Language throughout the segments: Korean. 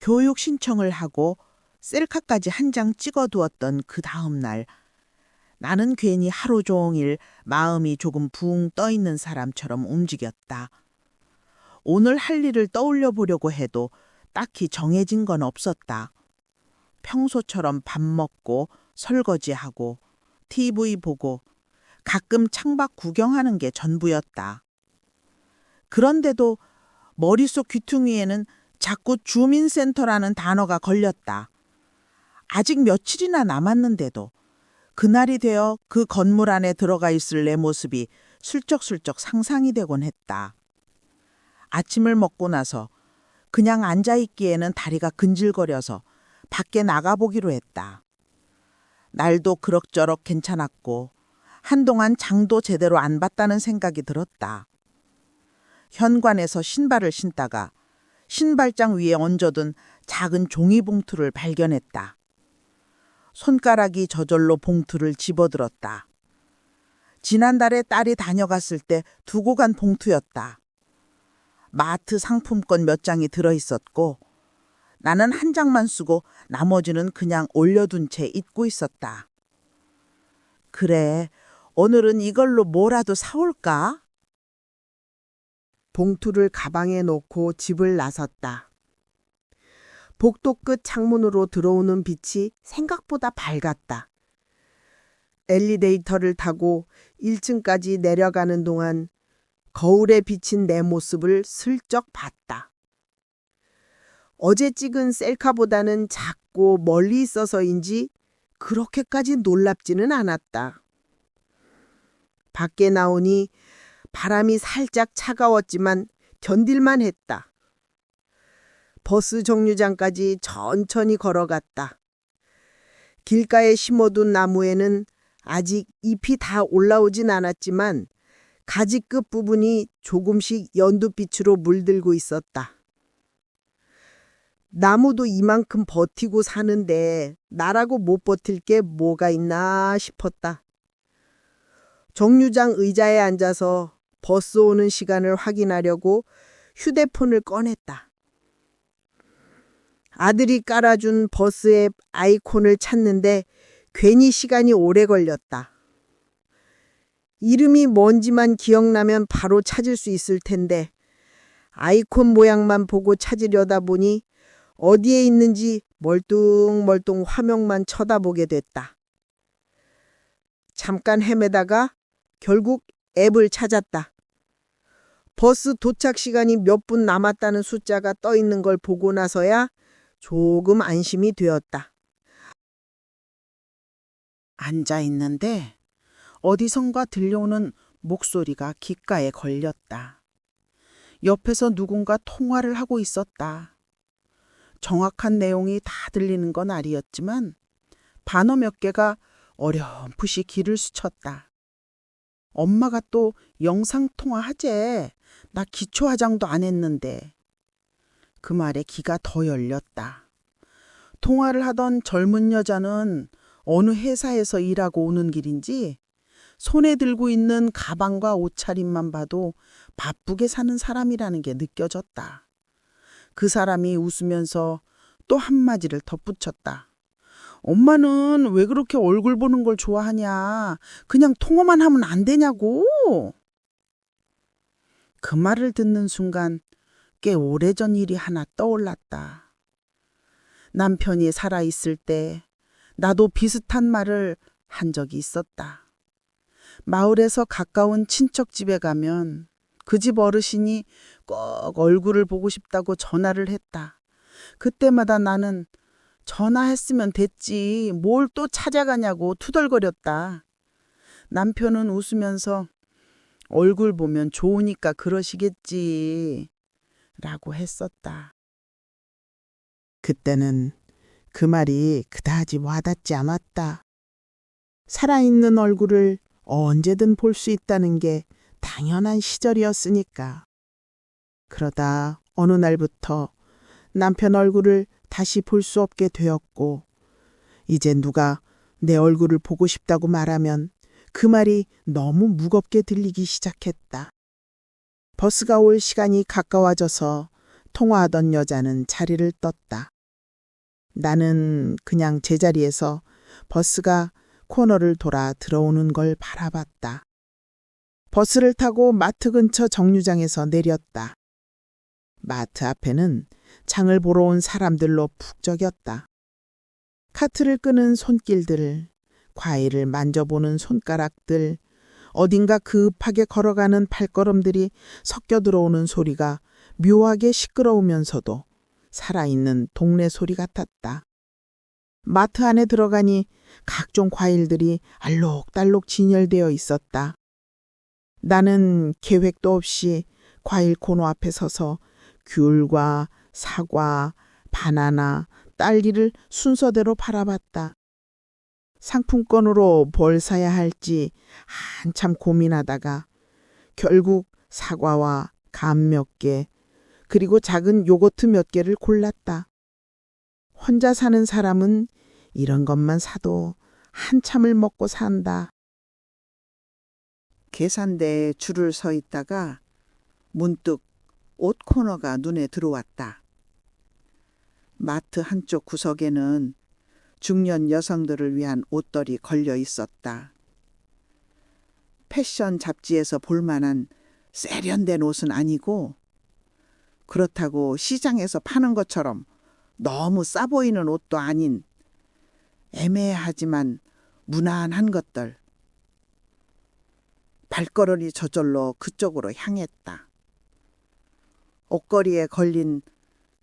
교육 신청을 하고 셀카까지 한 장 찍어두었던 그 다음 날, 나는 괜히 하루 종일 마음이 조금 붕 떠있는 사람처럼 움직였다. 오늘 할 일을 떠올려 보려고 해도 딱히 정해진 건 없었다. 평소처럼 밥 먹고 설거지하고 TV 보고 가끔 창밖 구경하는 게 전부였다. 그런데도 머릿속 귀퉁이에는 자꾸 주민센터라는 단어가 걸렸다. 아직 며칠이나 남았는데도 그날이 되어 그 건물 안에 들어가 있을 내 모습이 슬쩍슬쩍 상상이 되곤 했다. 아침을 먹고 나서 그냥 앉아있기에는 다리가 근질거려서 밖에 나가보기로 했다. 날도 그럭저럭 괜찮았고 한동안 장도 제대로 안 봤다는 생각이 들었다. 현관에서 신발을 신다가 신발장 위에 얹어둔 작은 종이봉투를 발견했다. 손가락이 저절로 봉투를 집어들었다. 지난달에 딸이 다녀갔을 때 두고 간 봉투였다. 마트 상품권 몇 장이 들어있었고 나는 한 장만 쓰고 나머지는 그냥 올려둔 채 잊고 있었다. 그래, 오늘은 이걸로 뭐라도 사올까? 봉투를 가방에 넣고 집을 나섰다. 복도 끝 창문으로 들어오는 빛이 생각보다 밝았다. 엘리베이터를 타고 1층까지 내려가는 동안 거울에 비친 내 모습을 슬쩍 봤다. 어제 찍은 셀카보다는 작고 멀리 있어서인지 그렇게까지 놀랍지는 않았다. 밖에 나오니 바람이 살짝 차가웠지만 견딜만 했다. 버스 정류장까지 천천히 걸어갔다. 길가에 심어둔 나무에는 아직 잎이 다 올라오진 않았지만 가지 끝 부분이 조금씩 연두빛으로 물들고 있었다. 나무도 이만큼 버티고 사는데 나라고 못 버틸 게 뭐가 있나 싶었다. 정류장 의자에 앉아서 버스 오는 시간을 확인하려고 휴대폰을 꺼냈다. 아들이 깔아준 버스 앱 아이콘을 찾는데 괜히 시간이 오래 걸렸다. 이름이 뭔지만 기억나면 바로 찾을 수 있을 텐데 아이콘 모양만 보고 찾으려다 보니 어디에 있는지 멀뚱멀뚱 화면만 쳐다보게 됐다. 잠깐 헤매다가 결국 앱을 찾았다. 버스 도착 시간이 몇 분 남았다는 숫자가 떠 있는 걸 보고 나서야 조금 안심이 되었다. 앉아 있는데 어디선가 들려오는 목소리가 귓가에 걸렸다. 옆에서 누군가 통화를 하고 있었다. 정확한 내용이 다 들리는 건 아니었지만 반어 몇 개가 어렴풋이 귀를 스쳤다. 엄마가 또 영상통화하재. 나 기초 화장도 안 했는데. 그 말에 귀가 더 열렸다. 통화를 하던 젊은 여자는 어느 회사에서 일하고 오는 길인지 손에 들고 있는 가방과 옷차림만 봐도 바쁘게 사는 사람이라는 게 느껴졌다. 그 사람이 웃으면서 또 한마디를 덧붙였다. 엄마는 왜 그렇게 얼굴 보는 걸 좋아하냐? 그냥 통화만 하면 안 되냐고? 그 말을 듣는 순간 꽤 오래전 일이 하나 떠올랐다. 남편이 살아있을 때 나도 비슷한 말을 한 적이 있었다. 마을에서 가까운 친척 집에 가면 그 집 어르신이 꼭 얼굴을 보고 싶다고 전화를 했다. 그때마다 나는 전화했으면 됐지 뭘 또 찾아가냐고 투덜거렸다. 남편은 웃으면서 얼굴 보면 좋으니까 그러시겠지 라고 했었다. 그때는 그 말이 그다지 와닿지 않았다. 살아있는 얼굴을 언제든 볼 수 있다는 게 당연한 시절이었으니까. 그러다 어느 날부터 남편 얼굴을 다시 볼 수 없게 되었고 이제 누가 내 얼굴을 보고 싶다고 말하면 그 말이 너무 무겁게 들리기 시작했다. 버스가 올 시간이 가까워져서 통화하던 여자는 자리를 떴다. 나는 그냥 제자리에서 버스가 코너를 돌아 들어오는 걸 바라봤다. 버스를 타고 마트 근처 정류장에서 내렸다. 마트 앞에는 장을 보러 온 사람들로 북적였다. 카트를 끄는 손길들, 과일을 만져보는 손가락들, 어딘가 급하게 걸어가는 발걸음들이 섞여 들어오는 소리가 묘하게 시끄러우면서도 살아있는 동네 소리 같았다. 마트 안에 들어가니 각종 과일들이 알록달록 진열되어 있었다. 나는 계획도 없이 과일 코너 앞에 서서 귤과 사과, 바나나, 딸기를 순서대로 바라봤다. 상품권으로 뭘 사야 할지 한참 고민하다가 결국 사과와 감 몇 개, 그리고 작은 요거트 몇 개를 골랐다. 혼자 사는 사람은 이런 것만 사도 한참을 먹고 산다. 계산대에 줄을 서 있다가 문득 옷 코너가 눈에 들어왔다. 마트 한쪽 구석에는 중년 여성들을 위한 옷들이 걸려 있었다. 패션 잡지에서 볼 만한 세련된 옷은 아니고 그렇다고 시장에서 파는 것처럼 너무 싸 보이는 옷도 아닌 애매하지만 무난한 것들. 발걸음이 저절로 그쪽으로 향했다. 옷걸이에 걸린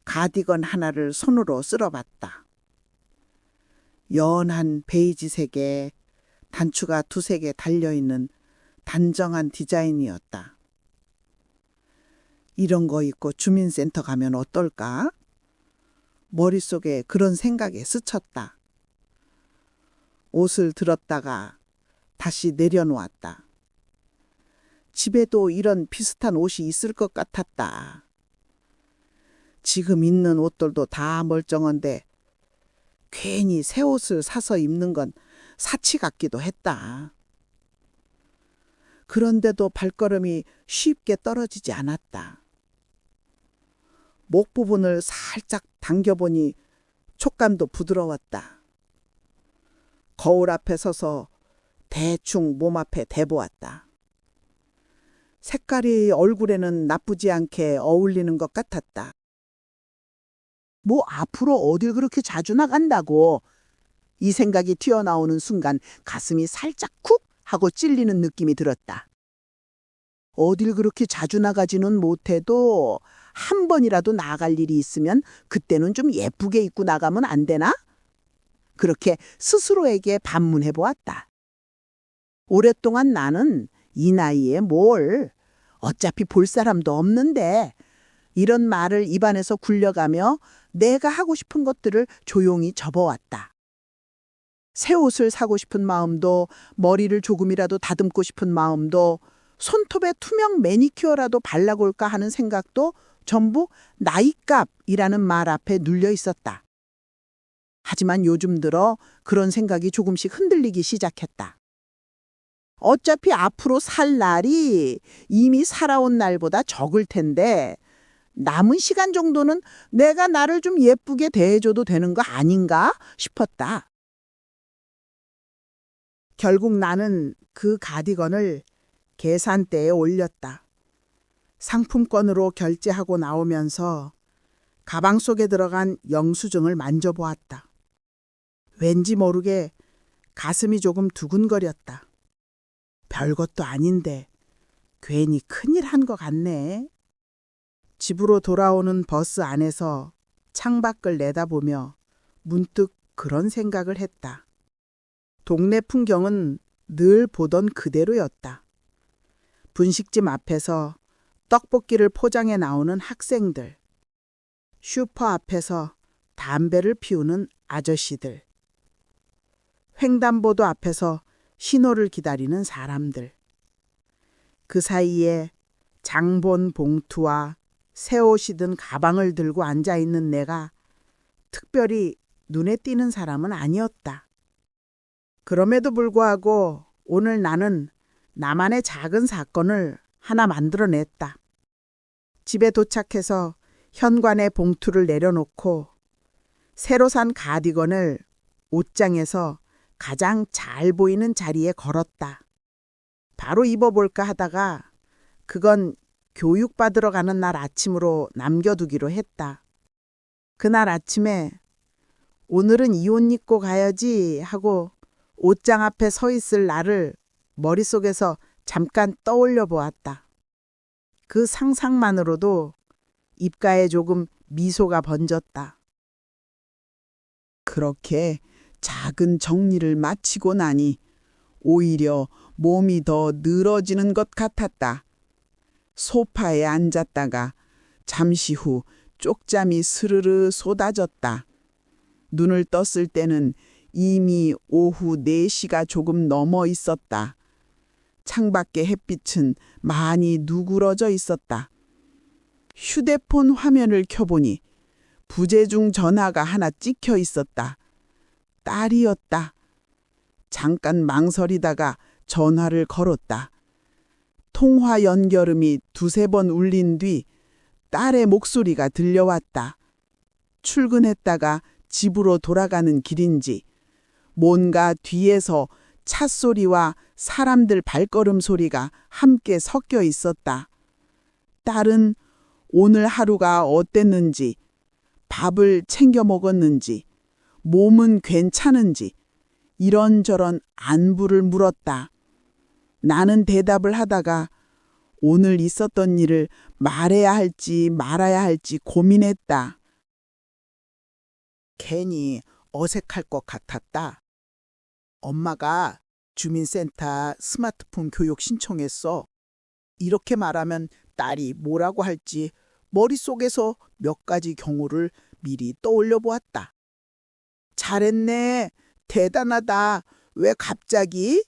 가디건 하나를 손으로 쓸어봤다. 연한 베이지색에 단추가 두세 개 달려있는 단정한 디자인이었다. 이런 거 입고 주민센터 가면 어떨까? 머릿속에 그런 생각에 스쳤다. 옷을 들었다가 다시 내려놓았다. 집에도 이런 비슷한 옷이 있을 것 같았다. 지금 있는 옷들도 다 멀쩡한데 괜히 새 옷을 사서 입는 건 사치 같기도 했다. 그런데도 발걸음이 쉽게 떨어지지 않았다. 목 부분을 살짝 당겨보니 촉감도 부드러웠다. 거울 앞에 서서 대충 몸 앞에 대보았다. 색깔이 얼굴에는 나쁘지 않게 어울리는 것 같았다. 뭐 앞으로 어딜 그렇게 자주 나간다고? 이 생각이 튀어나오는 순간 가슴이 살짝 쿡 하고 찔리는 느낌이 들었다. 어딜 그렇게 자주 나가지는 못해도 한 번이라도 나갈 일이 있으면 그때는 좀 예쁘게 입고 나가면 안 되나? 그렇게 스스로에게 반문해 보았다. 오랫동안 나는 이 나이에 뭘, 어차피 볼 사람도 없는데 이런 말을 입안에서 굴려가며 내가 하고 싶은 것들을 조용히 접어왔다. 새 옷을 사고 싶은 마음도, 머리를 조금이라도 다듬고 싶은 마음도, 손톱에 투명 매니큐어라도 발라볼까 하는 생각도 전부 나이값이라는 말 앞에 눌려 있었다. 하지만 요즘 들어 그런 생각이 조금씩 흔들리기 시작했다. 어차피 앞으로 살 날이 이미 살아온 날보다 적을 텐데 남은 시간 정도는 내가 나를 좀 예쁘게 대해줘도 되는 거 아닌가 싶었다. 결국 나는 그 가디건을 계산대에 올렸다. 상품권으로 결제하고 나오면서 가방 속에 들어간 영수증을 만져보았다. 왠지 모르게 가슴이 조금 두근거렸다. 별것도 아닌데 괜히 큰일 한 것 같네. 집으로 돌아오는 버스 안에서 창밖을 내다보며 문득 그런 생각을 했다. 동네 풍경은 늘 보던 그대로였다. 분식집 앞에서 떡볶이를 포장해 나오는 학생들, 슈퍼 앞에서 담배를 피우는 아저씨들, 횡단보도 앞에서 신호를 기다리는 사람들, 그 사이에 장본 봉투와 새 옷이 든 가방을 들고 앉아있는 내가 특별히 눈에 띄는 사람은 아니었다. 그럼에도 불구하고 오늘 나는 나만의 작은 사건을 하나 만들어냈다. 집에 도착해서 현관에 봉투를 내려놓고 새로 산 가디건을 옷장에서 가장 잘 보이는 자리에 걸었다. 바로 입어볼까 하다가 그건 교육받으러 가는 날 아침으로 남겨두기로 했다. 그날 아침에 오늘은 이 옷 입고 가야지 하고 옷장 앞에 서 있을 나를 머릿속에서 잠깐 떠올려 보았다. 그 상상만으로도 입가에 조금 미소가 번졌다. 그렇게 작은 정리를 마치고 나니 오히려 몸이 더 늘어지는 것 같았다. 소파에 앉았다가 잠시 후 쪽잠이 스르르 쏟아졌다. 눈을 떴을 때는 이미 오후 4시가 조금 넘어 있었다. 창밖의 햇빛은 많이 누그러져 있었다. 휴대폰 화면을 켜보니 부재중 전화가 하나 찍혀 있었다. 딸이었다. 잠깐 망설이다가 전화를 걸었다. 통화 연결음이 2-3번 울린 뒤 딸의 목소리가 들려왔다. 출근했다가 집으로 돌아가는 길인지 뭔가 뒤에서 차 소리와 사람들 발걸음 소리가 함께 섞여 있었다. 딸은 오늘 하루가 어땠는지, 밥을 챙겨 먹었는지, 몸은 괜찮은지 이런저런 안부를 물었다. 나는 대답을 하다가 오늘 있었던 일을 말해야 할지 말아야 할지 고민했다. 괜히 어색할 것 같았다. 엄마가 주민센터 스마트폰 교육 신청했어. 이렇게 말하면 딸이 뭐라고 할지 머릿속에서 몇 가지 경우를 미리 떠올려 보았다. 잘했네. 대단하다. 왜 갑자기?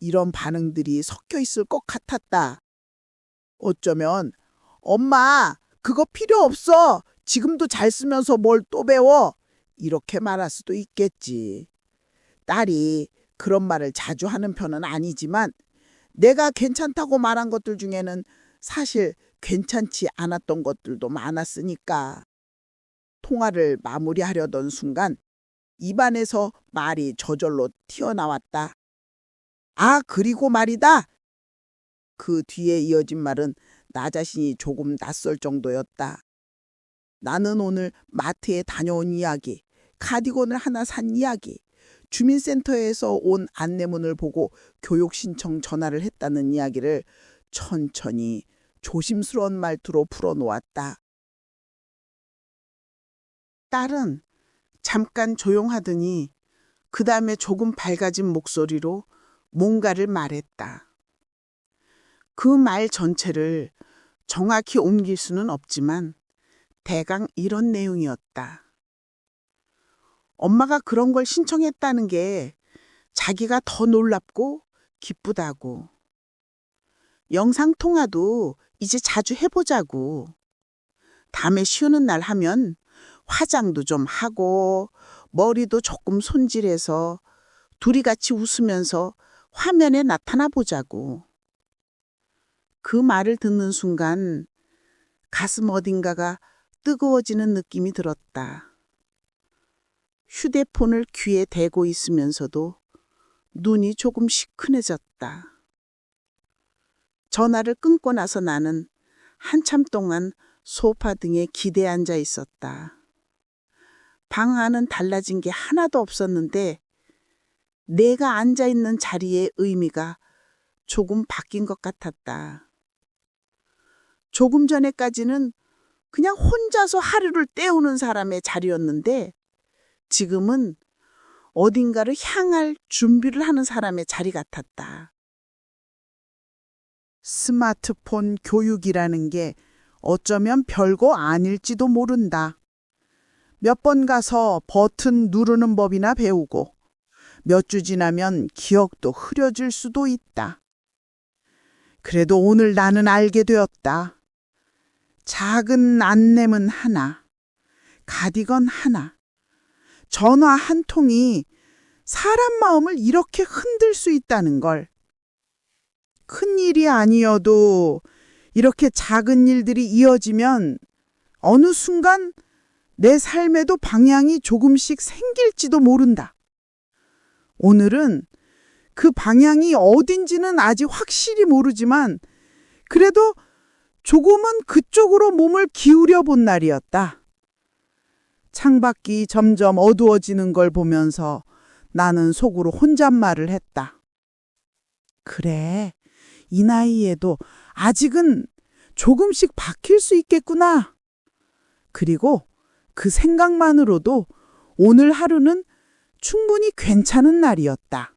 이런 반응들이 섞여 있을 것 같았다. 어쩌면 엄마 그거 필요 없어. 지금도 잘 쓰면서 뭘 또 배워. 이렇게 말할 수도 있겠지. 딸이 그런 말을 자주 하는 편은 아니지만 내가 괜찮다고 말한 것들 중에는 사실 괜찮지 않았던 것들도 많았으니까. 통화를 마무리하려던 순간 입안에서 말이 저절로 튀어나왔다. 아, 그리고 말이다. 그 뒤에 이어진 말은 나 자신이 조금 낯설 정도였다. 나는 오늘 마트에 다녀온 이야기, 카디건을 하나 산 이야기, 주민센터에서 온 안내문을 보고 교육 신청 전화를 했다는 이야기를 천천히 조심스러운 말투로 풀어놓았다. 딸은 잠깐 조용하더니 그 다음에 조금 밝아진 목소리로 뭔가를 말했다. 그 말 전체를 정확히 옮길 수는 없지만 대강 이런 내용이었다. 엄마가 그런 걸 신청했다는 게 자기가 더 놀랍고 기쁘다고. 영상통화도 이제 자주 해보자고. 다음에 쉬는 날 하면 화장도 좀 하고 머리도 조금 손질해서 둘이 같이 웃으면서 화면에 나타나 보자고. 그 말을 듣는 순간 가슴 어딘가가 뜨거워지는 느낌이 들었다. 휴대폰을 귀에 대고 있으면서도 눈이 조금 시큰해졌다. 전화를 끊고 나서 나는 한참 동안 소파 등에 기대에 앉아 있었다. 방 안은 달라진 게 하나도 없었는데 내가 앉아 있는 자리의 의미가 조금 바뀐 것 같았다. 조금 전에까지는 그냥 혼자서 하루를 때우는 사람의 자리였는데 지금은 어딘가를 향할 준비를 하는 사람의 자리 같았다. 스마트폰 교육이라는 게 어쩌면 별거 아닐지도 모른다. 몇 번 가서 버튼 누르는 법이나 배우고 몇 주 지나면 기억도 흐려질 수도 있다. 그래도 오늘 나는 알게 되었다. 작은 안내문 하나, 가디건 하나, 전화 한 통이 사람 마음을 이렇게 흔들 수 있다는 걸. 큰 일이 아니어도 이렇게 작은 일들이 이어지면 어느 순간 내 삶에도 방향이 조금씩 생길지도 모른다. 오늘은 그 방향이 어딘지는 아직 확실히 모르지만 그래도 조금은 그쪽으로 몸을 기울여 본 날이었다. 창밖이 점점 어두워지는 걸 보면서 나는 속으로 혼잣말을 했다. 그래, 이 나이에도 아직은 조금씩 바뀔 수 있겠구나. 그리고 그 생각만으로도 오늘 하루는 충분히 괜찮은 날이었다.